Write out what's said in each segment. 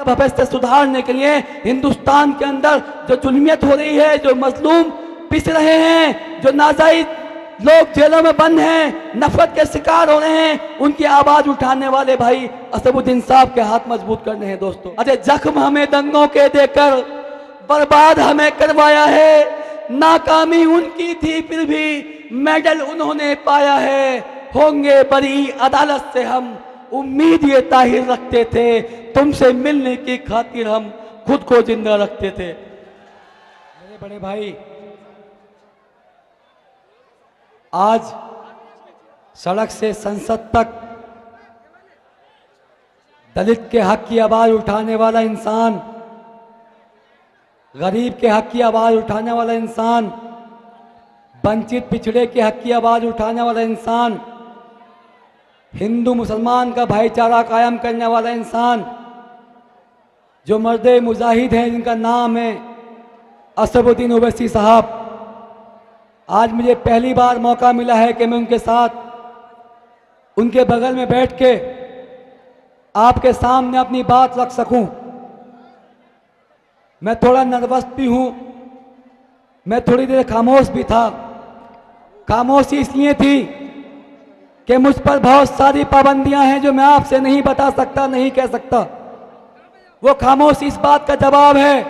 भविष्य सुधारने के लिए हिंदुस्तान के अंदर जो जुल्मियत हो रही है, जो मजलूम पिस रहे हैं, जो नाजायज लोग जेलों में बंद हैं, नफरत के शिकार हो रहे हैं, उनकी आवाज उठाने वाले भाई असदुद्दीन साहब के हाथ मजबूत करने हैं दोस्तों। अरे जख्म हमें दंगों के देकर बर्बाद हमें करवाया है, नाकामी उनकी थी फिर भी मेडल उन्होंने पाया है। होंगे बरी अदालत से हम उम्मीद ये ताहिर रखते थे, तुमसे मिलने की खातिर हम खुद को जिंदा रखते थे। मेरे बड़े भाई, आज सड़क से संसद तक दलित के हक की आवाज उठाने वाला इंसान, गरीब के हक की आवाज उठाने वाला इंसान, वंचित पिछड़े के हक की आवाज उठाने वाला इंसान, हिंदू मुसलमान का भाईचारा कायम करने वाला इंसान, जो मर्दे मुजाहिद हैं, जिनका नाम है असदुद्दीन ओवैसी साहब। आज मुझे पहली बार मौका मिला है कि मैं उनके साथ, उनके बगल में बैठ के आपके सामने अपनी बात रख सकूं। मैं थोड़ा नर्वस भी हूं, मैं थोड़ी देर खामोश भी था। खामोशी इसलिए थी कि मुझ पर बहुत सारी पाबंदियां हैं जो मैं आपसे नहीं बता सकता, नहीं कह सकता। वो खामोशी इस बात का जवाब है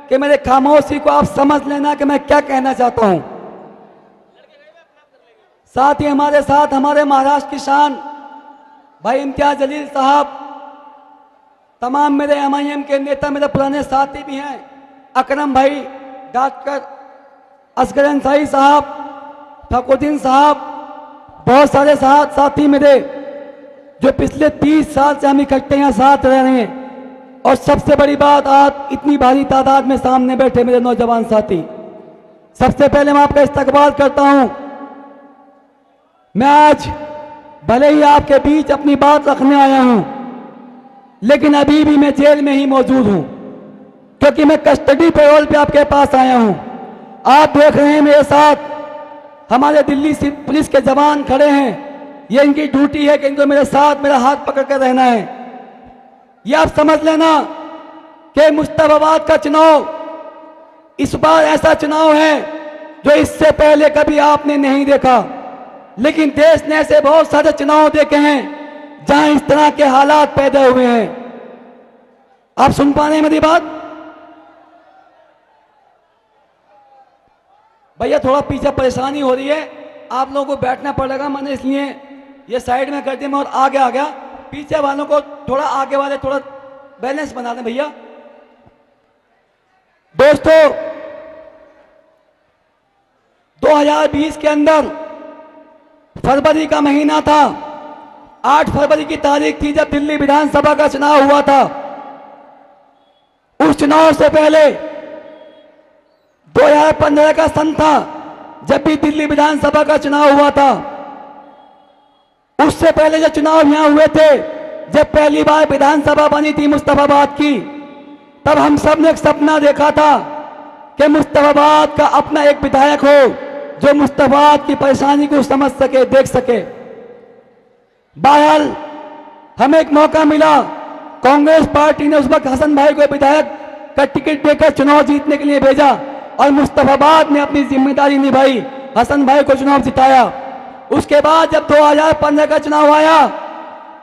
कि मेरे खामोशी को आप समझ लेना कि मैं क्या कहना चाहता हूं। साथ ही हमारे साथ हमारे महाराष्ट्र की शान भाई इम्तियाज जलील साहब, तमाम मेरे MIM के नेता, मेरे पुराने साथी भी हैं, अकरम भाई, डॉक्टर असगर अंसारी साहब, फखरुद्दीन साहब, बहुत सारे साथी मेरे जो पिछले 30 साल से हम इकट्ठे यहाँ साथ रह रहे हैं। और सबसे बड़ी बात, आप इतनी भारी तादाद में सामने बैठे मेरे नौजवान साथी, सबसे पहले मैं आपका इस्तकबाल करता हूं। मैं आज भले ही आपके बीच अपनी बात रखने आया हूं, लेकिन अभी भी मैं जेल में ही मौजूद हूं, क्योंकि मैं कस्टडी पैरोल पे आपके पास आया हूं। आप देख रहे हैं मेरे साथ हमारे दिल्ली से पुलिस के जवान खड़े हैं। ये इनकी ड्यूटी है कि इनको मेरे साथ मेरा हाथ पकड़ कर रहना है। ये आप समझ लेना कि मुस्तफाबाद का चुनाव इस बार ऐसा चुनाव है जो इससे पहले कभी आपने नहीं देखा। लेकिन देश ने ऐसे बहुत सारे चुनाव देखे हैं जहां इस तरह के हालात पैदा हुए हैं। आप सुन पा रहे हैं मेरी बात? भैया थोड़ा पीछे परेशानी हो रही है, आप लोगों को बैठना पड़ेगा, मैंने इसलिए ये साइड में कर दिया। मैं और आगे आ गया, पीछे वालों को थोड़ा, आगे वाले थोड़ा बैलेंस बना दें भैया। दोस्तों, 2020 के अंदर फरवरी का महीना था, 8 फरवरी की तारीख थी जब दिल्ली विधानसभा का चुनाव हुआ था। उस चुनाव से पहले 2015 का सन था जब भी दिल्ली विधानसभा का चुनाव हुआ था। उससे पहले जो चुनाव यहां हुए थे, जब पहली बार विधानसभा बनी थी मुस्तफाबाद की, तब हम सब ने एक सपना देखा था कि मुस्तफाबाद का अपना एक विधायक हो जो मुस्तफाबाद की परेशानी को समझ सके, देख सके। बहरहाल हमें एक मौका मिला, कांग्रेस पार्टी ने उस वक्त हसन भाई को विधायक का टिकट देकर चुनाव जीतने के लिए भेजा और मुस्तफाबाद ने अपनी जिम्मेदारी निभाई, हसन भाई को चुनाव जिताया। उसके बाद जब 2015 का चुनाव आया,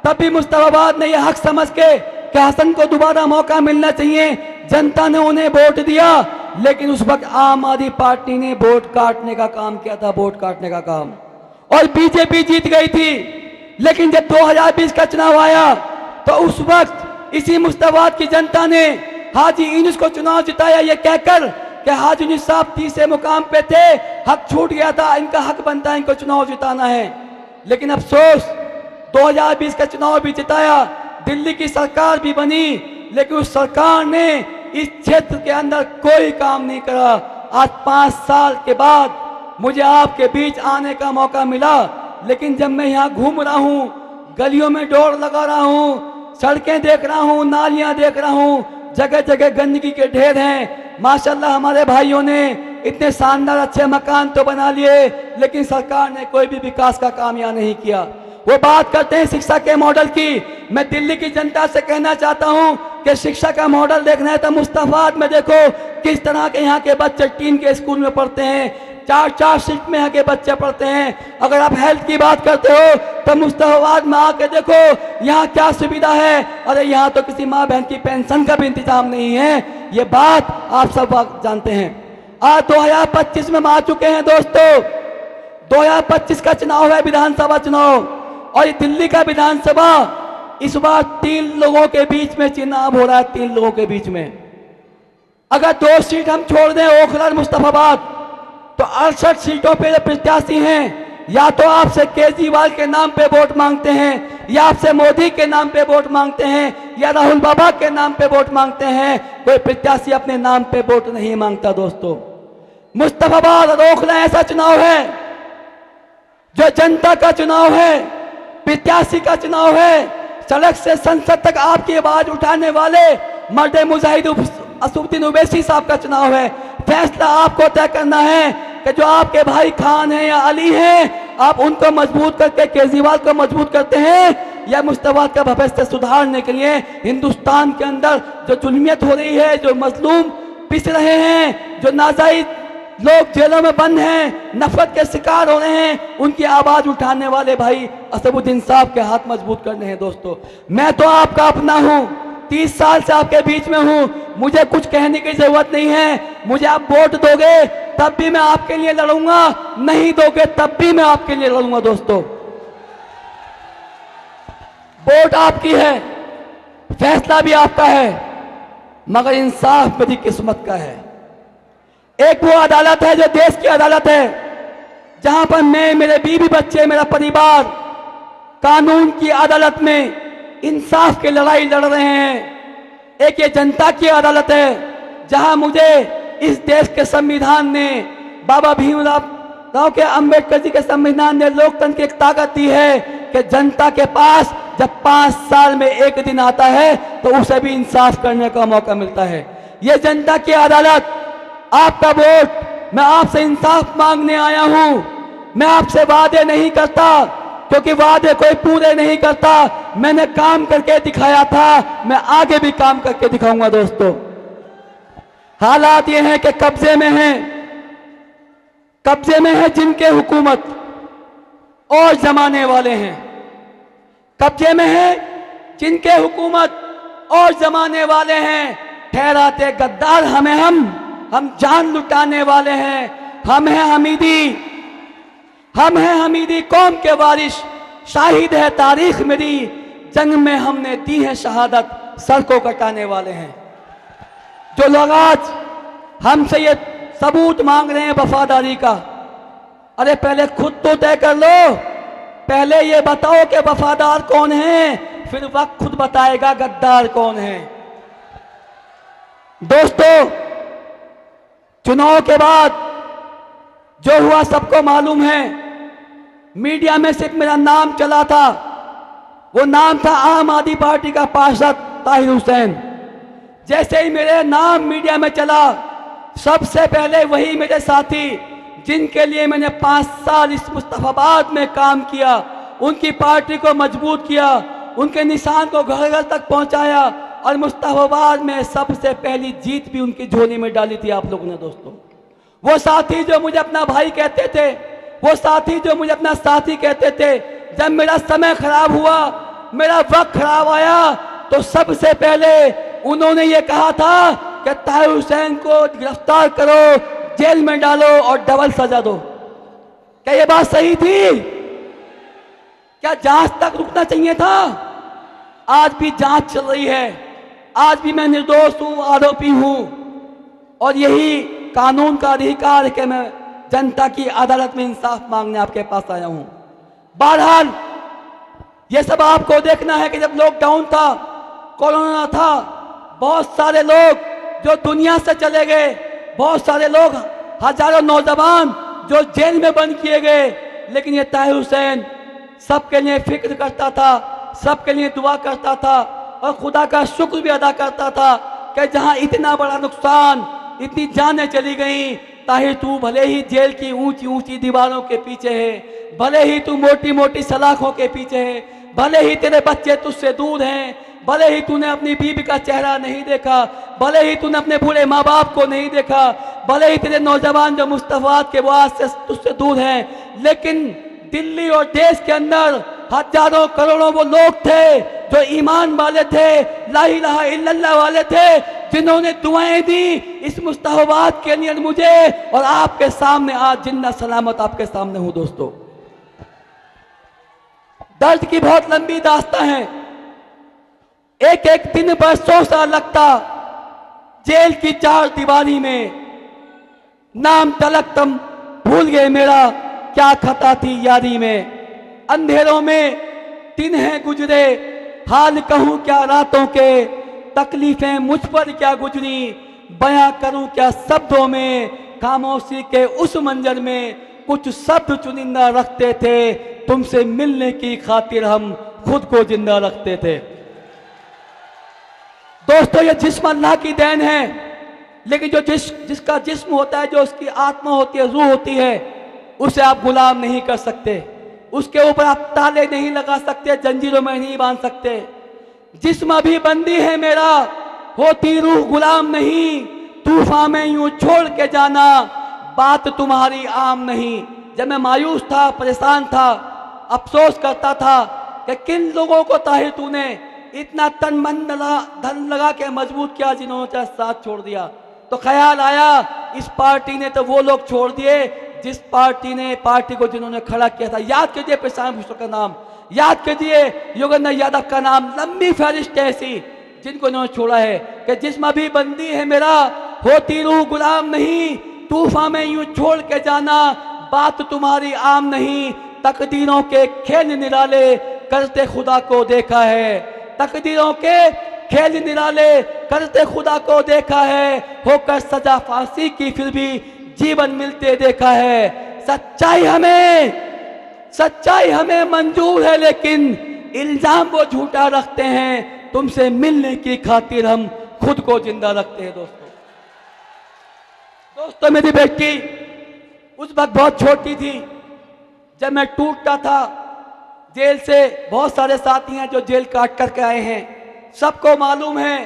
तब भी मुस्तफाबाद ने यह हक समझ के कि हसन को दोबारा मौका मिलना चाहिए, जनता ने उन्हें वोट दिया। लेकिन उस वक्त आम आदमी पार्टी ने वोट काटने का काम किया था, वोट काटने का काम, और बीजेपी जीत गई थी। लेकिन जब 2020 का चुनाव आया तो उस वक्त इसी मुस्तफाबाद की जनता ने हाजी यूनुस को चुनाव जिताया, ये कहकर कि हाजी यूनुस साहब तीसरे मुकाम पे थे, हक छूट गया था, इनका हक बनता है, इनको चुनाव जिताना है। लेकिन अफसोस 2020 का चुनाव भी जिताया, दिल्ली की सरकार भी बनी, लेकिन उस सरकार ने इस क्षेत्र के अंदर कोई काम नहीं करा। आज 5 साल के बाद मुझे आपके बीच आने का मौका मिला, लेकिन जब मैं यहाँ घूम रहा हूँ, गलियों में दौड़ लगा रहा हूँ, सड़कें देख रहा हूँ, नालियां देख रहा हूँ, जगह जगह गंदगी के ढेर हैं। माशाल्लाह हमारे भाइयों ने इतने शानदार अच्छे मकान तो बना लिए, लेकिन सरकार ने कोई भी विकास का काम यहाँ नहीं किया। वो बात करते हैं शिक्षा के मॉडल की। मैं दिल्ली की जनता से कहना चाहता हूं कि शिक्षा का मॉडल देखना है तो मुस्तफाबाद में देखो किस तरह के यहाँ के बच्चे टीन के स्कूल में पढ़ते हैं, 4-4 शिफ्ट में यहाँ के बच्चे पढ़ते हैं। अगर आप हेल्थ की बात करते हो तो मुस्तफाबाद में आके देखो यहाँ क्या सुविधा है। अरे यहाँ तो किसी माँ बहन की पेंशन का भी इंतजाम नहीं है। ये बात आप सब जानते हैं। आज 2025 में आ चुके हैं दोस्तों, 2025 का चुनाव है, विधानसभा चुनाव, और ये दिल्ली का विधानसभा इस बार 3 लोगों के बीच में चुनाव हो रहा है, 3 लोगों के बीच में। अगर 2 सीट हम छोड़ दें, ओखला और मुस्तफाबाद, तो 68 सीटों पे जो प्रत्याशी हैं, या तो आपसे केजरीवाल के नाम पे वोट मांगते हैं, या आपसे मोदी के नाम पे वोट मांगते हैं, या राहुल बाबा के नाम पे वोट मांगते हैं। कोई प्रत्याशी अपने नाम पे वोट नहीं मांगता दोस्तों। मुस्तफाबाद और ओखला ऐसा चुनाव है जो जनता का चुनाव है, प्रत्याशी का चुनाव है। सड़क से संसद तक आपकी आवाज उठाने वाले मर्द मुजाहिद असदुद्दीन ओवैसी साहब का चुनाव है। फैसला आपको तय करना है कि जो आपके भाई खान हैं या अली हैं, आप उनको मजबूत करके केजरीवाल को मजबूत करते हैं, या मुस्तफाबाद का भविष्य सुधारने के लिए हिंदुस्तान के अंदर जो जुल्मियत हो रही है, जो मजलूम पिस रहे हैं, जो नाजायज लोग जेलों में बंद हैं, नफरत के शिकार हो रहे हैं, उनकी आवाज उठाने वाले भाई असदुद्दीन साहब के हाथ मजबूत करने हैं दोस्तों। मैं तो आपका अपना हूं, 30 साल से आपके बीच में हूं, मुझे कुछ कहने की जरूरत नहीं है। मुझे आप वोट दोगे तब भी मैं आपके लिए लड़ूंगा, नहीं दोगे तब भी मैं आपके लिए लड़ूंगा दोस्तों। वोट आपकी है, फैसला भी आपका है, मगर इंसाफ मेरी किस्मत का है। एक वो अदालत है जो देश की अदालत है, जहां पर मैं, मेरे बीवी बच्चे, मेरा परिवार कानून की अदालत में इंसाफ की लड़ाई लड़ रहे हैं। एक ये जनता की अदालत है, जहां मुझे इस देश के संविधान ने, बाबा भीमराव के अंबेडकर जी के संविधान ने लोकतंत्र की एक ताकत दी है कि जनता के पास जब 5 साल में एक दिन आता है तो उसे भी इंसाफ करने का मौका मिलता है। ये जनता की अदालत, आपका वोट, मैं आपसे इंसाफ मांगने आया हूं। मैं आपसे वादे नहीं करता, क्योंकि वादे कोई पूरे नहीं करता। मैंने काम करके दिखाया था, मैं आगे भी काम करके दिखाऊंगा दोस्तों। हालात ये हैं कि कब्जे में है जिनके हुकूमत और जमाने वाले हैं। कब्जे में है जिनके हुकूमत और जमाने वाले हैं। ठहराते गद्दार हमें, हम जान लुटाने वाले हैं। हम हैं हमीदी कौम के वारिश, शाहिद है तारीख मेरी, जंग में हमने दी है शहादत, सर को कटाने वाले हैं। जो लोग आज हमसे ये सबूत मांग रहे हैं वफादारी का, अरे पहले खुद तो तय कर लो। पहले ये बताओ कि वफादार कौन है, फिर वक्त खुद बताएगा गद्दार कौन है। दोस्तों, चुनाव के बाद जो हुआ सबको मालूम है। मीडिया में सिर्फ मेरा नाम चला था, वो नाम था आम आदमी पार्टी का पार्षद ताहिर हुसैन। जैसे ही मेरे नाम मीडिया में चला, सबसे पहले वही मेरे साथी जिनके लिए मैंने 5 साल इस मुस्तफाबाद में काम किया, उनकी पार्टी को मजबूत किया, उनके निशान को घर घर तक पहुंचाया, और मुस्तफाबाद में सबसे पहली जीत भी उनकी झोली में डाली थी आप लोगों ने दोस्तों। वो साथी जो मुझे अपना भाई कहते थे, वो साथी जो मुझे अपना साथी कहते थे, जब मेरा समय खराब हुआ, मेरा वक्त खराब आया, तो सबसे पहले उन्होंने ये कहा था कि ताहिर हुसैन को गिरफ्तार करो, जेल में डालो और डबल सजा दो। क्या ये बात सही थी? क्या जांच तक रुकना चाहिए था? आज भी जांच चल रही है, आज भी मैं निर्दोष हूं, आरोपी हूं, और यही कानून का अधिकार है कि मैं जनता की अदालत में इंसाफ मांगने आपके पास आया हूं। बहरहाल ये सब आपको देखना है कि जब लॉकडाउन था, कोरोना था, बहुत सारे लोग जो दुनिया से चले गए, बहुत सारे लोग, हजारों नौजवान जो जेल में बंद किए गए, लेकिन ये ताहिर हुसैन सबके लिए फिक्र करता था, सबके लिए दुआ करता था, और खुदा का शुक्र भी अदा करता था कि जहां इतना बड़ा नुकसान, इतनी जानें चली गई, ताहिर तू भले ही जेल की ऊंची ऊंची दीवारों के पीछे है, भले ही तू मोटी मोटी सलाखों के पीछे है, भले ही तेरे बच्चे तुझसे दूर हैं, भले ही तूने अपनी बीवी का चेहरा नहीं देखा, भले ही तूने अपने बूढ़े माँ बाप को नहीं देखा, भले ही तेरे नौजवान जो मुस्तफात के वाद से तुझसे दूर हैं, लेकिन दिल्ली और देश के अंदर हजारों करोड़ों वो लोग थे जो ईमान वाले थे, ला इलाहा इल्लल्लाह वाले थे, जिन्होंने दुआएं दी इस मुस्तफात के लिए मुझे, और आपके सामने आज जिंदा सलामत आपके सामने हूं। दोस्तों, दर्द की बहुत लंबी दास्तां है, एक एक दिन बरसों सा लगता जेल की चार दीवारी में, नाम तलक तुम भूल गए मेरा क्या खता थी यारी में, अंधेरों में दिन हैं गुजरे हाल कहूं क्या रातों के, तकलीफें मुझ पर क्या गुजरी बयां करूं क्या शब्दों में, खामोशी के उस मंजर में कुछ शब्द चुनिंदा रखते थे, तुमसे मिलने की खातिर हम खुद को जिंदा रखते थे। दोस्तों, ये जिस्म अल्लाह की देन है, लेकिन जो जिसका जिस्म होता है, जो उसकी आत्मा होती है, रूह होती है, उसे आप गुलाम नहीं कर सकते, उसके ऊपर आप ताले नहीं लगा सकते, जंजीरों में नहीं बांध सकते। जिस्म अभी बंदी है मेरा, होती रूह गुलाम नहीं, तूफान में यूं छोड़ के जाना बात तुम्हारी आम नहीं। जब मैं मायूस था, परेशान था, अफसोस करता था कि किन लोगों को ताहिर तूने इतना तन मन धन लगा के मजबूत किया जिन्होंने साथ छोड़ दिया, तो ख्याल आया इस पार्टी ने तो वो लोग छोड़ दिए जिस पार्टी को जिन्होंने खड़ा किया था। याद कीजिए प्रशांत भूषण का नाम, याद कीजिए योगेंद्र यादव का नाम, लंबी फहरिस्त ऐसी जिनको इन्होंने छोड़ा है कि जिस्म अभी बंदी है मेरा, होती रूह गुलाम नहीं, तूफान में यूं छोड़ के जाना बात तुम्हारी आम नहीं। तकदीरों के खेल निराले करते खुदा को देखा है, तकदीरों के खेल निराले करते खुदा को देखा है, होकर सजा फांसी की फिर भी जीवन मिलते देखा है। सच्चाई हमें मंजूर है, लेकिन इल्जाम वो झूठा रखते हैं, तुमसे मिलने की खातिर हम खुद को जिंदा रखते हैं। दोस्तों, मेरी बेटी उस वक्त बहुत छोटी थी जब मैं टूटता था जेल से। बहुत सारे साथी हैं जो जेल काट करके आए हैं, सबको मालूम है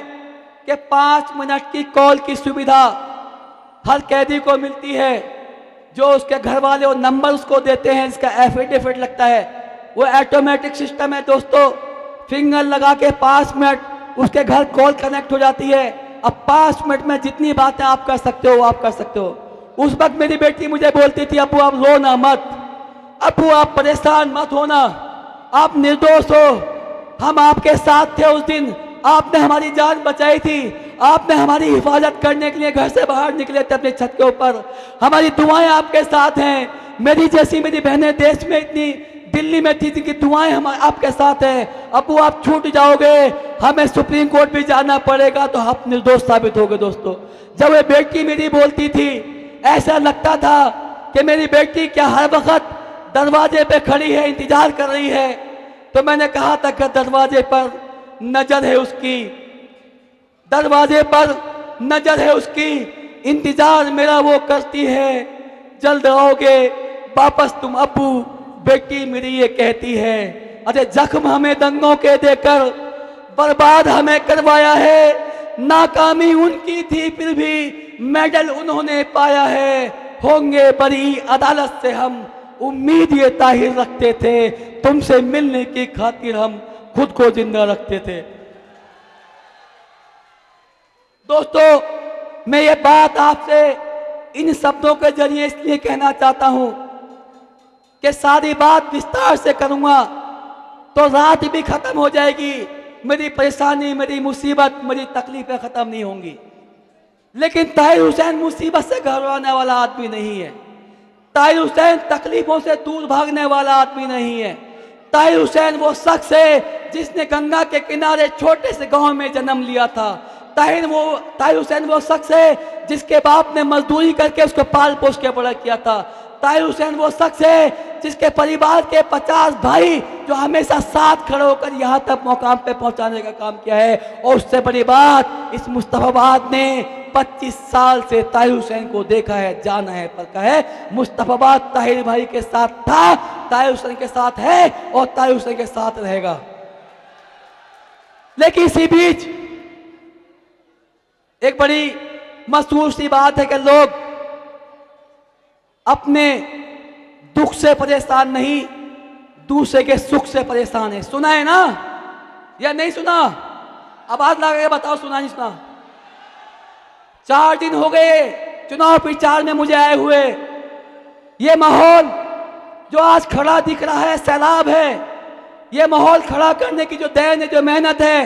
कि 5 मिनट की कॉल की सुविधा हर कैदी को मिलती है, जो उसके घर वाले वो नंबर उसको देते हैं, इसका एफिडेविट लगता है, वो ऑटोमेटिक सिस्टम है। दोस्तों, फिंगर लगा के 5 मिनट उसके घर कॉल कनेक्ट हो जाती है। अब 5 मिनट में जितनी बातें आप कर सकते हो वो आप कर सकते हो। उस वक्त मेरी बेटी मुझे बोलती थी, अबू आप रोना मत, अबू आप परेशान मत होना, आप निर्दोष हो, हम आपके साथ थे उस दिन, आपने हमारी जान बचाई थी, आपने हमारी हिफाजत करने के लिए घर से बाहर निकले थे अपने छत के ऊपर, हमारी दुआएं आपके साथ हैं। मेरी जैसी मेरी बहनें देश में इतनी दिल्ली में थी जिनकी दुआएं हम आपके साथ हैं। अबू आप छूट जाओगे, हमें सुप्रीम कोर्ट भी जाना पड़ेगा तो आप निर्दोष साबित होगे। दोस्तों, जब वो बेटी मेरी बोलती थी, ऐसा लगता था कि मेरी बेटी क्या हर वक्त दरवाजे पे खड़ी है, इंतजार कर रही है। तो मैंने कहा था कि दरवाजे पर नजर है उसकी, दरवाजे पर नजर है उसकी, इंतजार मेरा वो करती है, जल्द आओगे वापस तुम अब्बू, बेटी मेरी ये कहती है। अरे जख्म हमें दंगों के देकर बर्बाद हमें करवाया है, नाकामी उनकी थी फिर भी मेडल उन्होंने पाया है, होंगे बरी अदालत से हम उम्मीद ये ताहिर रखते थे, तुमसे मिलने की खातिर हम खुद को जिंदा रखते थे। दोस्तों, मैं ये बात आपसे इन शब्दों के जरिए इसलिए कहना चाहता हूं कि सारी बात विस्तार से करूंगा तो रात भी खत्म हो जाएगी, मेरी परेशानी, मेरी मुसीबत, मेरी तकलीफें खत्म नहीं होंगी। लेकिन ताहिर हुसैन मुसीबत से घबराने वाला आदमी नहीं है, ताहिर हुसैन तकलीफों से दूर भागने वाला आदमी नहीं है। ताहिर हुसैन वो शख्स है जिसने गंगा के किनारे छोटे से गांव में जन्म लिया था। ताहिर हुसैन वो शख्स है जिसके बाप ने मजदूरी करके उसको पाल पोस के बड़ा किया था। ताहिर हुसैन वो शख्स है जिसके परिवार के 50 भाई जो हमेशा साथ खड़े होकर यहाँ तक मुकाम पे पहुँचाने का काम किया है। और उससे बड़ी बात, इस मुस्तफाबाद ने 25 साल से ताहिर हुसैन को देखा है, जाना है, परखा है। मुस्तफाबाद ताहिर भाई के साथ था, ताहिर हुसैन के साथ है और ताहिर हुसैन के साथ रहेगा। लेकिन इसी बीच एक बड़ी मशहूर सी बात है कि लोग अपने दुख से परेशान नहीं, दूसरे के सुख से परेशान है। सुना है ना या नहीं सुना? आवाज लगा के बताओ, सुना नहीं सुना? 4 दिन हो गए चुनाव प्रचार में मुझे आए हुए। ये माहौल जो आज खड़ा दिख रहा है सैलाब है। ये माहौल खड़ा करने की जो देन है, जो मेहनत है,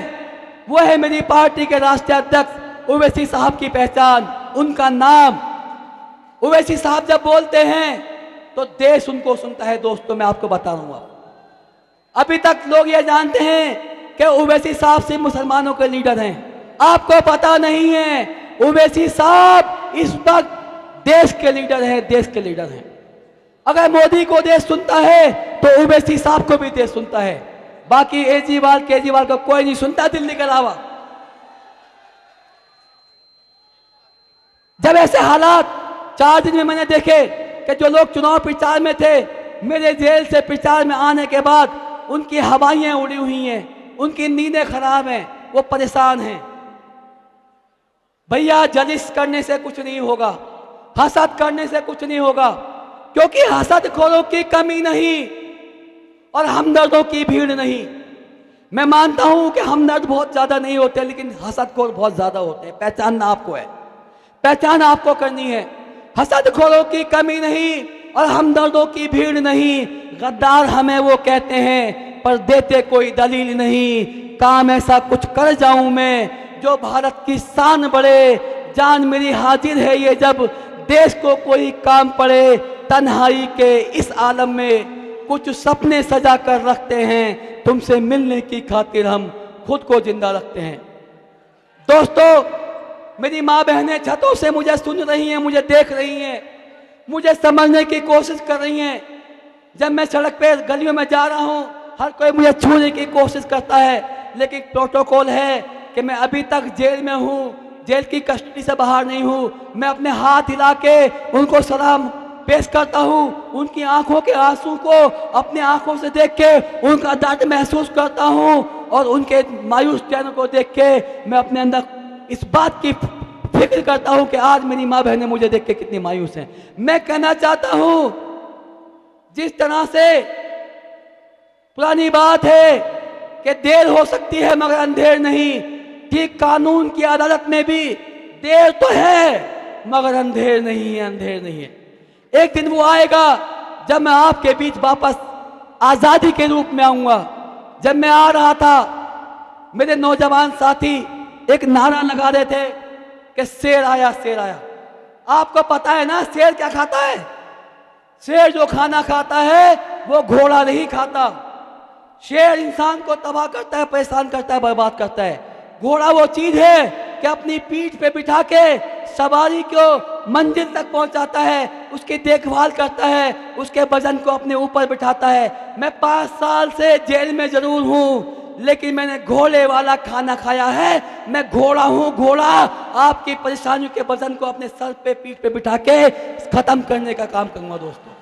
वो है मेरी पार्टी के राष्ट्रीय अध्यक्ष ओवैसी साहब की पहचान, उनका नाम। ओवैसी साहब जब बोलते हैं तो देश उनको सुनता है। दोस्तों मैं आपको बता रहा हूं, अभी तक लोग ये जानते हैं कि ओवैसी साहब सिर्फ मुसलमानों के लीडर हैं। आपको पता नहीं है ओवैसी साहब इस वक्त देश के लीडर हैं, देश के लीडर हैं। अगर मोदी को देश सुनता है तो ओवैसी साहब को भी देश सुनता है। बाकी केजरीवाल को कोई नहीं सुनता दिल्ली के अलावा। जब ऐसे हालात 4 दिन में मैंने देखे कि जो लोग चुनाव प्रचार में थे, मेरे जेल से प्रचार में आने के बाद उनकी हवाइयां उड़ी हुई हैं, उनकी नींदें खराब हैं, वो परेशान हैं। भैया जलिस करने से कुछ नहीं होगा, हसद करने से कुछ नहीं होगा, क्योंकि हसदखोरों की कमी नहीं और हमदर्दों की भीड़ नहीं। मैं मानता हूं कि हमदर्द बहुत ज्यादा नहीं होते, लेकिन हसदखोर बहुत ज्यादा होते हैं। पहचानना आपको है, पहचान आपको करनी है। हसदखोरों की कमी नहीं और हमदर्दों की भीड़ नहीं। गद्दार हमें वो कहते हैं पर देते कोई दलील नहीं। काम ऐसा कुछ कर जाऊं मैं जो भारत की शान बढ़े। जान मेरी हाजिर है ये जब देश को कोई काम पड़े। तन्हाई के इस आलम में कुछ सपने सजा कर रखते हैं, तुमसे मिलने की खातिर हम खुद को जिंदा रखते हैं। दोस्तों मेरी माँ बहनें छतों से मुझे सुन रही हैं, मुझे देख रही हैं, मुझे समझने की कोशिश कर रही हैं। जब मैं सड़क पे गलियों में जा रहा हूँ हर कोई मुझे छूने की कोशिश करता है, लेकिन प्रोटोकॉल है कि मैं अभी तक जेल में हूँ, जेल की कस्टडी से बाहर नहीं हूँ। मैं अपने हाथ हिला के उनको सलाम पेश करता हूँ, उनकी आंखों के आंसू को अपने आंखों से देख के उनका दर्द महसूस करता हूँ और उनके मायूस चेहरों को देख के मैं अपने अंदर इस बात की फिक्र करता हूं कि आज मेरी माँ बहनें मुझे देख के कितनी मायूस हैं। मैं कहना चाहता हूं जिस तरह से पुरानी बात है कि देर हो सकती है मगर अंधेर नहीं, ठीक कानून की अदालत में भी देर तो है मगर अंधेर नहीं है, अंधेर नहीं है। एक दिन वो आएगा जब मैं आपके बीच वापस आजादी के रूप में आऊंगा। जब मैं आ रहा था मेरे नौजवान साथी एक नारा लगा रहे थे कि शेर आया, शेर आया। आपको पता है ना शेर क्या खाता है? शेर जो खाना खाता है वो घोड़ा नहीं खाता। शेर इंसान को तबाह करता है, परेशान करता है, बर्बाद करता है। घोड़ा वो चीज है कि अपनी पीठ पे बिठा के सवारी को मंजिल तक पहुंचाता है, उसकी देखभाल करता है, उसके वजन को अपने ऊपर बिठाता है। मैं 5 साल से जेल में जरूर हूं लेकिन मैंने घोड़े वाला खाना खाया है। मैं घोड़ा हूं, घोड़ा। आपकी परेशानियों के वजन को अपने सर पे, पीठ पे बिठा के खत्म करने का काम करूंगा। दोस्तों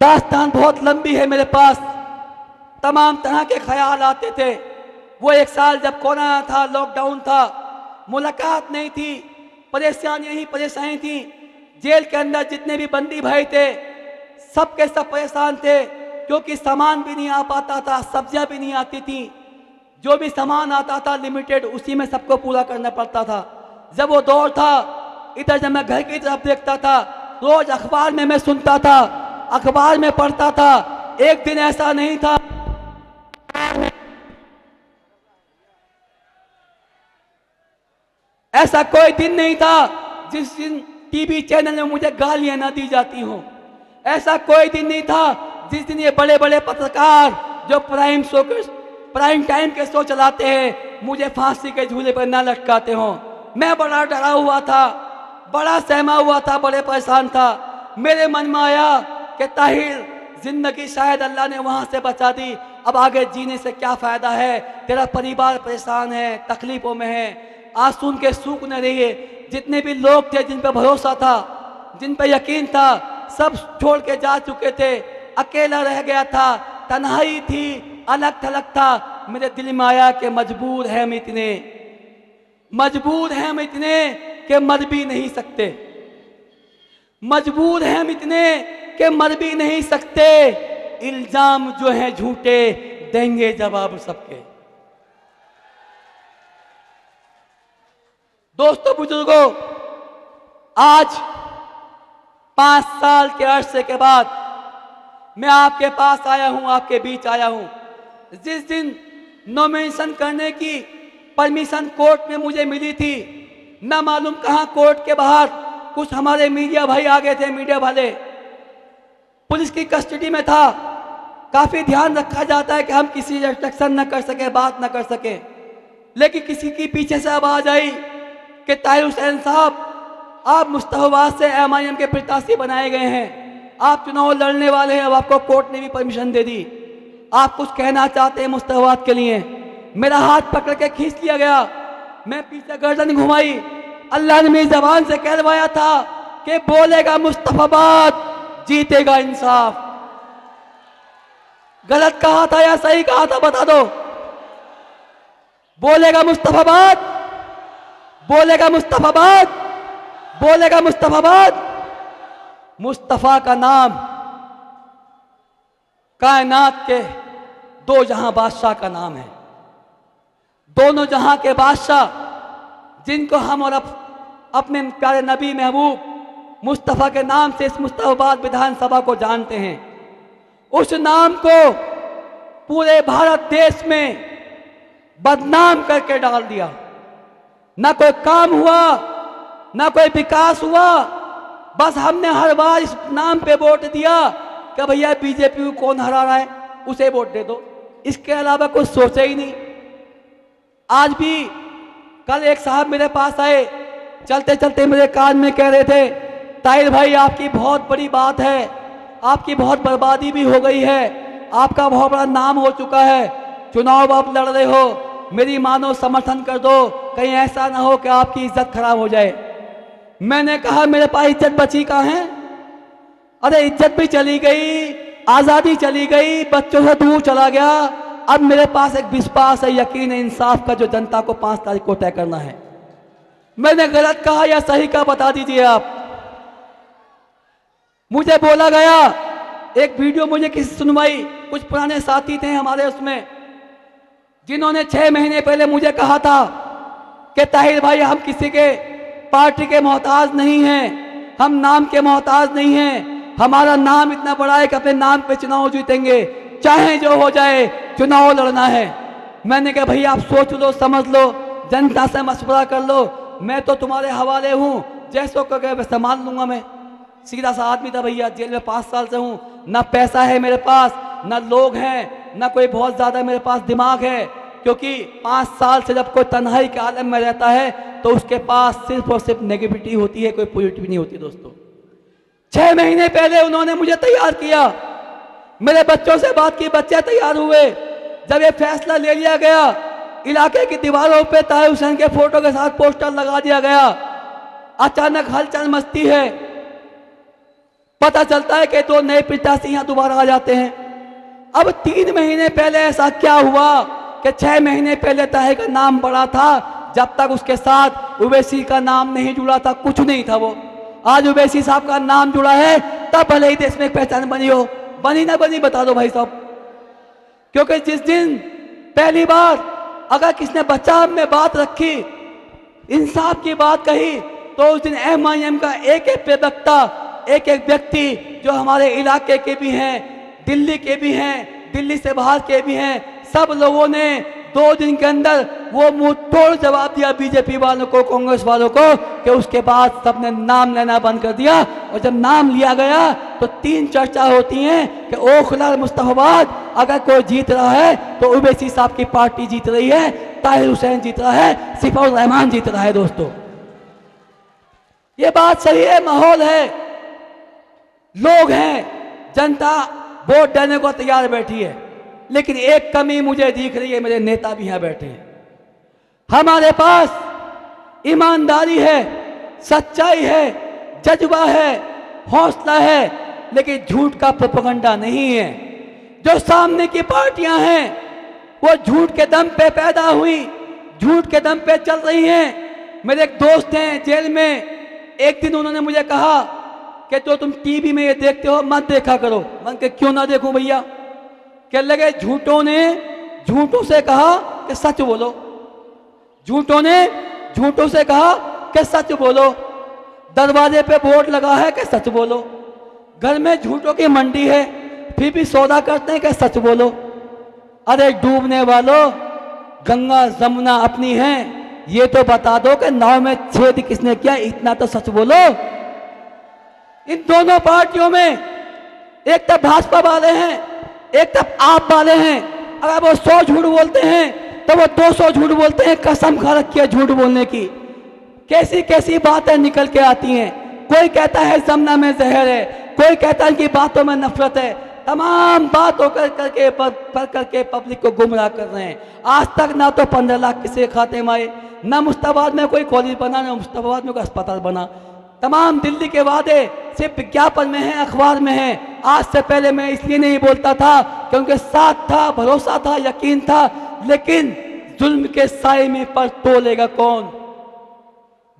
दास्तान बहुत लंबी है मेरे पास, तमाम तरह के ख्याल आते थे। वो एक साल जब कोरोना था, लॉकडाउन था, मुलाकात नहीं थी, परेशानियां ही परेशानी थी। जेल के अंदर जितने भी बंदी भाई थे सब के सब परेशान थे, क्योंकि सामान भी नहीं आ पाता था, सब्जियां भी नहीं आती थी। जो भी सामान आता था लिमिटेड, उसी में सबको पूरा करना पड़ता था। जब वो दौर था, इधर जब मैं घर की तरफ देखता था, रोज अखबार में मैं सुनता था, अखबार में पढ़ता था। एक दिन ऐसा नहीं था ऐसा कोई दिन नहीं था जिस दिन टीवी चैनल में मुझे गालियां ना दी जाती हों। ऐसा कोई दिन नहीं था जिस दिन ये बड़े बड़े पत्रकार जो प्राइम टाइम के शो चलाते हैं मुझे फांसी के झूले पर ना लटकाते हों। मैं बड़ा डरा हुआ था, बड़ा सहमा हुआ था, बड़े परेशान था। मेरे मन में आया कि ताहिर जिंदगी शायद अल्लाह ने वहां से बचा दी अब आगे जीने से क्या फायदा है, तेरा परिवार परेशान है, तकलीफों में है। आज सुन के सूख न रही है। जितने भी लोग थे जिन पर भरोसा था, जिन पर यकीन था, सब छोड़ के जा चुके थे। अकेला रह गया था, तन्हाई थी, अलग थलग था। मेरे दिल में आया कि मजबूर हैं हम इतने कि मर भी नहीं सकते, मजबूर हैं हम इतने कि मर भी नहीं सकते। इल्जाम जो हैं झूठे, देंगे जवाब सबके। दोस्तों बुजुर्गों, आज 5 साल के अरसे के बाद मैं आपके पास आया हूं, आपके बीच आया हूं। जिस दिन नॉमिनेशन करने की परमिशन कोर्ट में मुझे मिली थी, न मालूम कहां कोर्ट के बाहर कुछ हमारे मीडिया भाई आ गए थे, मीडिया वाले। पुलिस की कस्टडी में था। काफी ध्यान रखा जाता है कि हम किसी रिस्ट्रिक्शन न कर सके, बात न कर सके। लेकिन किसी की पीछे से आवाज आई कि ताहिर हुसैन साहब, आप मुस्तफाबाद से MIM के प्रत्याशी बनाए गए हैं, आप चुनाव लड़ने वाले हैं, अब आपको कोर्ट ने भी परमिशन दे दी, आप कुछ कहना चाहते हैं मुस्तफाबाद के लिए। मेरा हाथ पकड़ के खींच लिया गया, मैं पीछे गर्दन घुमाई। अल्लाह ने मेरी जबान से कहलवाया था कि बोलेगा मुस्तफाबाद, जीतेगा इंसाफ। गलत कहा था या सही कहा था बता दो। बोलेगा मुस्तफाबाद, बोलेगा मुस्तफाबाद, बोलेगा मुस्तफाबाद। मुस्तफा का नाम कायनात के 2 जहां बादशाह का नाम है। दोनों जहां के बादशाह जिनको हम और अपने प्यारे नबी महबूब मुस्तफ़ा के नाम से इस मुस्तफाबाद विधानसभा को जानते हैं, उस नाम को पूरे भारत देश में बदनाम करके डाल दिया। ना कोई काम हुआ, ना कोई विकास हुआ, बस हमने हर बार इस नाम पे वोट दिया कि भैया बीजेपी को कौन हरा रहा है उसे वोट दे दो, इसके अलावा कुछ सोचा ही नहीं। आज भी कल एक साहब मेरे पास आए, चलते चलते मेरे कान में कह रहे थे, ताहिर भाई आपकी बहुत बड़ी बात है, आपकी बहुत बर्बादी भी हो गई है, आपका बहुत बड़ा नाम हो चुका है, चुनाव आप लड़ रहे हो, मेरी मानो समर्थन कर दो, कहीं ऐसा ना हो कि आपकी इज्जत खराब हो जाए। मैंने कहा मेरे पास इज्जत बची कहाँ है? अरे इज्जत भी चली गई, आज़ादी चली गई, बच्चों से दूर चला गया। अब मेरे पास एक विश्वास है, यकीन है इंसाफ का, जो जनता को 5 तारीख को तय करना है। मैंने गलत कहा या सही कहा बता दीजिए आप। मुझे बोला गया, एक वीडियो मुझे किसी सुनवाई, कुछ पुराने साथी थे हमारे उसमें, जिन्होंने 6 महीने पहले मुझे कहा था कि ताहिर भाई हम किसी के पार्टी के मोहताज नहीं हैं, हम नाम के मोहताज नहीं हैं, हमारा नाम इतना बड़ा है कि अपने नाम पे चुनाव जीतेंगे, चाहे जो हो जाए, चुनाव लड़ना है। मैंने कहा भैया आप सोच लो, समझ लो, जनता से मशवरा कर लो, मैं तो तुम्हारे हवाले हूँ, जैसो कहे मैं संभाल लूंगा। मैं सीधा सा आदमी था भैया, जेल में 5 साल से हूँ, ना पैसा है मेरे पास, ना लोग हैं, ना कोई बहुत ज़्यादा मेरे पास दिमाग है, क्योंकि 5 साल से जब कोई तन्हाई के आलम में रहता है तो उसके पास सिर्फ और सिर्फ नेगेटिविटी होती है, कोई पॉजिटिव नहीं होती। दोस्तों 6 महीने पहले उन्होंने मुझे तैयार किया, मेरे बच्चों से बात की, बच्चे तैयार हुए। जब ये फैसला ले लिया गया, इलाके की दीवारों पे ताहिर हुसैन के फोटो के साथ पोस्टर लगा दिया गया, अचानक हलचल मचती है। पता चलता है कि 2 नए प्रत्याशी यहाँ दोबारा आ जाते हैं। अब 3 महीने पहले ऐसा क्या हुआ कि 6 महीने पहले ताहिर का नाम बड़ा था, जब तक उसके साथ उवैसी का नाम नहीं जुड़ा था कुछ नहीं था वो। आज उवैसी साहब का नाम जुड़ा है, तब भले ही देश में एक पहचान बनी हो, बनी ना बनी बता दो भाई साहब। क्योंकि जिस दिन पहली बार अगर किसने बचाव में बात रखी, इंसाफ की बात कही, तो उस दिन MIM का एक एक प्रवक्ता, एक एक व्यक्ति जो हमारे इलाके के भी हैं, दिल्ली के भी हैं, दिल्ली से बाहर के भी हैं, सब लोगों ने 2 दिन के अंदर वो मुंह तोड़ जवाब दिया बीजेपी वालों को, कांग्रेस वालों को, कि उसके बाद सबने नाम लेना बंद कर दिया। और जब नाम लिया गया तो 3 चर्चा होती हैं कि ओखला मुस्तफाबाद अगर कोई जीत रहा है तो उवैसी साहब की पार्टी जीत रही है, ताहिर हुसैन जीत रहा है, सिफाउर रहमान जीत रहा है। दोस्तों ये बात सही है, माहौल है, लोग हैं, जनता वोट देने को तैयार बैठी है। लेकिन एक कमी मुझे दिख रही है, मेरे नेता भी यहाँ बैठे हैं। हमारे पास ईमानदारी है, सच्चाई है, जज्बा है, हौसला है, लेकिन झूठ का प्रोपेगेंडा नहीं है। जो सामने की पार्टियां हैं वो झूठ के दम पे पैदा हुई, झूठ के दम पे चल रही हैं। मेरे एक दोस्त हैं जेल में, एक दिन उन्होंने मुझे कहा कि जो तुम टीवी में ये देखते हो मत देखा करो। मन के क्यों ना देखूं भैया? क्या लगे झूठों ने झूठों से कहा कि सच बोलो, झूठों ने झूठों से कहा कि सच बोलो। दरवाजे पे बोर्ड लगा है कि सच बोलो। घर में झूठों की मंडी है, फिर भी सौदा करते हैं कि सच बोलो। अरे डूबने वालों, गंगा जमुना अपनी है, ये तो बता दो कि नाव में छेद किसने किया, इतना तो सच बोलो। इन दोनों पार्टियों में एक तरफ भाजपा वाले हैं, एक तरफ आप वाले हैं। अगर वो 100 झूठ बोलते हैं तो वो 200 झूठ बोलते हैं। कसम खा रखी है झूठ बोलने की। कैसी कैसी बातें निकल के आती हैं। कोई कहता है जमुना में जहर है, कोई कहता है कि बातों में नफरत है। तमाम बातों करके पब्लिक को गुमराह कर रहे हैं। आज तक ना तो 15 लाख किसी खाते में आए, ना मुश्ताबाद में कोई कॉलेज बना, ना मुश्ताबाद में कोई अस्पताल बना। तमाम दिल्ली के वादे सिर्फ विज्ञापन में हैं, अखबार में हैं। आज से पहले मैं इसलिए नहीं बोलता था क्योंकि साथ था, भरोसा था, यकीन था। लेकिन जुल्म के साए में पर तोलेगा कौन?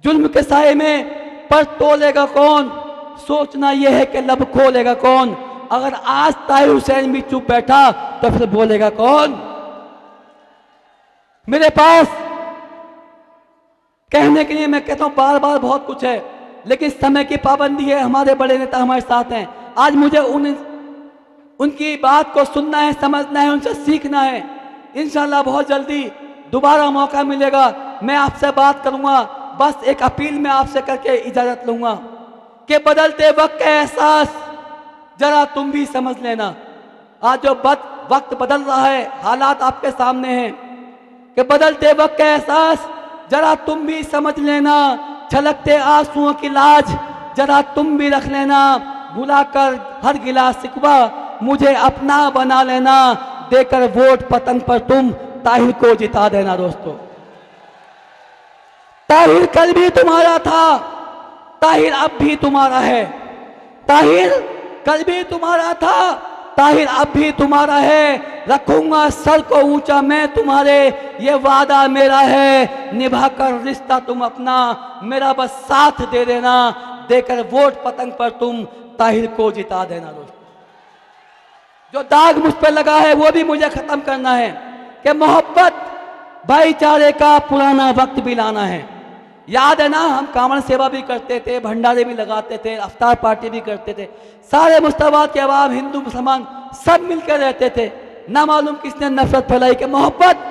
जुल्म के साए में पर तोलेगा कौन? सोचना यह है कि लब खोलेगा कौन? अगर आज ताहिर हुसैन भी चुप बैठा तो फिर बोलेगा कौन? मेरे पास कहने के लिए मैं कहता हूं बार बार बहुत कुछ है, लेकिन समय की पाबंदी है। हमारे बड़े नेता हमारे साथ हैं। आज मुझे उनकी बात को सुनना है, समझना है, उनसे सीखना है। इंशाल्लाह बहुत जल्दी दोबारा मौका मिलेगा, मैं आपसे बात करूंगा। बस एक अपील मैं आपसे करके इजाजत लूंगा कि बदलते वक्त का एहसास जरा तुम भी समझ लेना। आज जो वक्त बदल रहा है, हालात आपके सामने हैं कि बदलते वक्त का एहसास जरा तुम भी समझ लेना। छलकते आंसुओं की लाज जरा तुम भी रख लेना। भुलाकर हर गिला शिकवा मुझे अपना बना लेना। देकर वोट पतंग पर तुम ताहिर को जिता देना। दोस्तों, ताहिर कल भी तुम्हारा था, ताहिर अब भी तुम्हारा है। ताहिर कल भी तुम्हारा था, ताहिर अब भी तुम्हारा है। रखूंगा सर को ऊंचा मैं तुम्हारे, ये वादा मेरा है। निभाकर रिश्ता तुम अपना मेरा बस साथ दे देना। देकर वोट पतंग पर तुम ताहिर को जिता देना। दोस्तों, जो दाग मुझ पर लगा है वो भी मुझे खत्म करना है कि मोहब्बत भाईचारे का पुराना वक्त भी लाना है। याद है ना, हम कांवड़ सेवा भी करते थे, भंडारे भी लगाते थे, अफ्तार पार्टी भी करते थे। सारे मुस्ताबाद के अवाम, हिंदू मुसलमान सब मिलकर रहते थे। ना मालूम किसने नफरत फैलाई कि मोहब्बत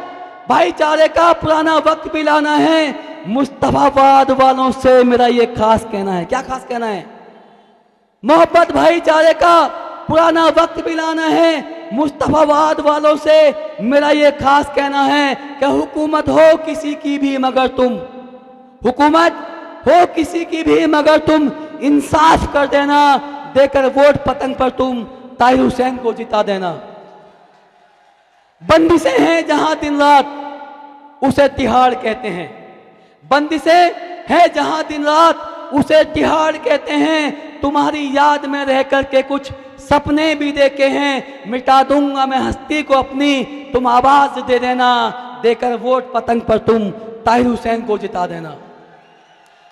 भाईचारे का पुराना वक्त भी लाना है। मुस्तफाबाद वालों से मेरा ये खास कहना है। क्या खास कहना है? मोहब्बत भाईचारे का पुराना वक्त भी लाना है। मुस्तफाबाद वालों से मेरा ये खास कहना है कि हुकूमत हो किसी की भी मगर तुम, हुकूमत हो किसी की भी मगर तुम इंसाफ कर देना। देकर वोट पतंग पर तुम ताहिर हुसैन को जिता देना। बंदिशें हैं जहां दिन रात उसे तिहाड़ कहते हैं। बंदिशें हैं जहां दिन रात उसे तिहाड़ कहते हैं। तुम्हारी याद में रह करके कुछ सपने भी देखे हैं। मिटा दूंगा मैं हस्ती को अपनी, तुम आवाज दे देना। देकर वोट पतंग पर तुम ताहिर हुसैन को जिता देना।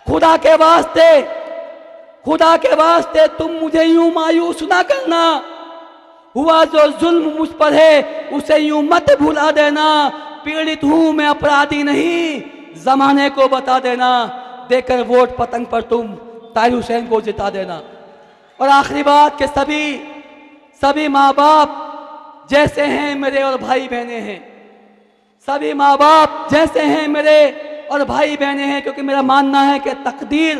खुदा के वास्ते, खुदा के वास्ते तुम मुझे यूं मायूस ना करना। हुआ जो जुल्म मुझ पर है उसे यूं मत भुला देना। पीड़ित हूं मैं, अपराधी नहीं, जमाने को बता देना। देकर वोट पतंग पर तुम ताहिर हुसैन को जिता देना। और आखिरी बात कि सभी माँ बाप जैसे हैं मेरे और भाई बहने हैं। सभी माँ बाप जैसे हैं मेरे और भाई बहने हैं, क्योंकि मेरा मानना है कि तकदीर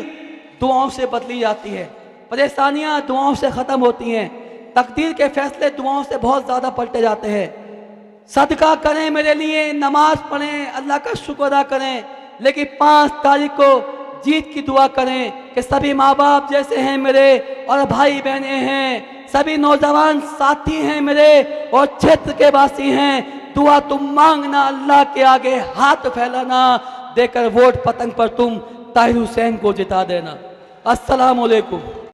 दुआओं से बदली जाती है। परेशानियां दुआओं से खत्म होती हैं। तकदीर के फैसले दुआओं से बहुत ज़्यादा पलटे जाते हैं। सदका करें मेरे लिए, नमाज पढ़ें, अल्लाह का शुक्र अदा करें, लेकिन 5 तारीख को जीत की दुआ करें कि सभी माँ बाप जैसे हैं मेरे और भाई बहने हैं। सभी नौजवान साथी हैं मेरे और क्षेत्र के वासी हैं। दुआ तुम मांगना, अल्लाह के आगे हाथ फैलाना, देकर वोट पतंग पर तुम ताहिर हुसैन को जिता देना। अस्सलाम वालेकुम।